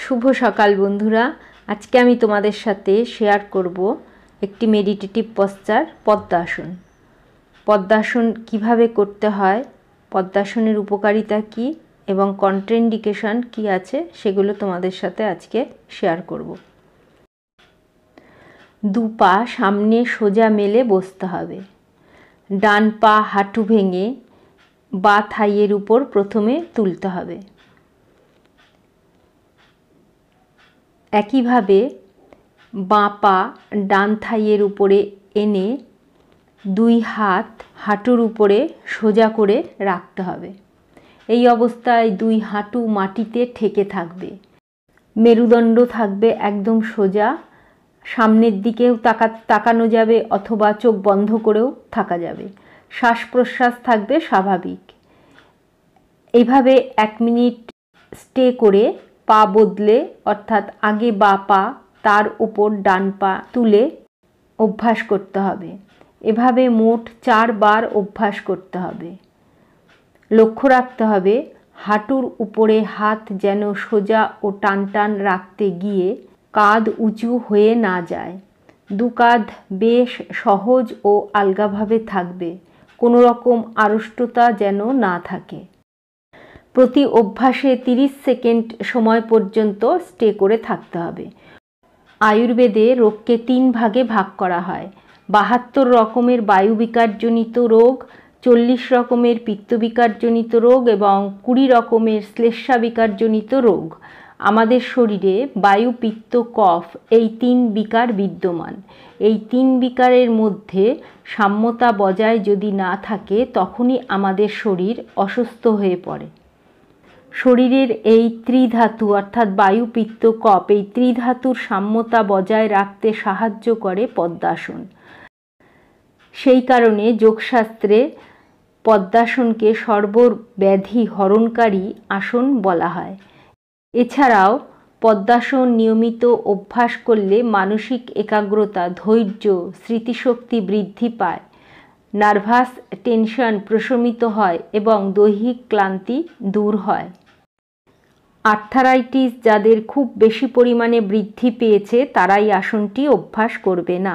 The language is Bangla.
শুভ সকাল বন্ধুরা। আজকে আমি তোমাদের সাথে শেয়ার করব একটি মেডিটেটিভ পশ্চার পদ্মাসন। পদ্মাসন কিভাবে করতে হয়, পদ্মাসনের উপকারিতা কি এবং কন্ট্রাইন্ডিকেশন কি আছে সেগুলো তোমাদের সাথে আজকে শেয়ার করব। দু পা সামনে সোজা মেলে বসতে হবে। ডান পা হাঁটু ভেঙে বা থাইয়ের উপর প্রথমে তুলতে হবে। একইভাবে বাঁ পা ডান থাইয়ের উপরে এনে দুই হাত হাঁটুর উপরে সোজা করে রাখতে হবে। এই অবস্থায় দুই হাঁটু মাটিতে ঠেকে থাকবে, মেরুদণ্ড থাকবে একদম সোজা, সামনের দিকেও তাকানো যাবে অথবা চোখ বন্ধ করেও থাকা যাবে। শ্বাস প্রশ্বাস থাকবে স্বাভাবিক। এইভাবে 1 মিনিট স্টে করে পা বদলে, অর্থাৎ আগে বাঁ পা তার উপর ডান পা তুলে অভ্যাস করতে হবে। এভাবে মোট 4 বার অভ্যাস করতে হবে। লক্ষ্য রাখতে হবে হাঁটুর উপরে হাত যেন সোজা ও টান টান রাখতে গিয়ে কাঁধ উঁচু হয়ে না যায়। দু কাঁধ বেশ সহজ ও আলগাভাবে থাকবে, কোনো রকম আড়ষ্টতা যেন না থাকে। প্রতি অভ্যাসে 30 সেকেন্ড সময় পর্যন্ত স্টে করে থাকতে হবে। আয়ুর্বেদে রোগকে 3 ভাগে ভাগ করা হয়। 72 রকমের বায়ুবিকারজনিত রোগ, 40 রকমের পিত্তবিকারজনিত রোগ এবং 20 রকমের শ্লেষ্মাবিকারজনিত রোগ। আমাদের শরীরে বায়ু, পিত্ত, কফ এই 3 বিকার বিদ্যমান। এই 3 বিকারের মধ্যে সাম্যতা বজায় যদি না থাকে তখনই আমাদের শরীর অসুস্থ হয়ে পড়ে। শরীরের এই ত্রিধাতু অর্থাৎ বায়ু, পিত্ত, কফ এই ত্রিধাতুর সাম্যতা বজায় রাখতে সাহায্য করে পদ্মাসন। সেই কারণে যোগশাস্ত্রে পদ্মাসনকে সর্বব্যাধি হরণকারী আসন বলা হয়। এছাড়াও পদ্মাসন নিয়মিত অভ্যাস করলে মানসিক একাগ্রতা, ধৈর্য, স্মৃতিশক্তি বৃদ্ধি পায়, নার্ভাস টেনশন প্রশমিত হয় এবং দৈহিক ক্লান্তি দূর হয়। আর্থারাইটিস যাদের খুব বেশি পরিমাণে বৃদ্ধি পেয়েছে তারা এই আসনটি অভ্যাস করবে না।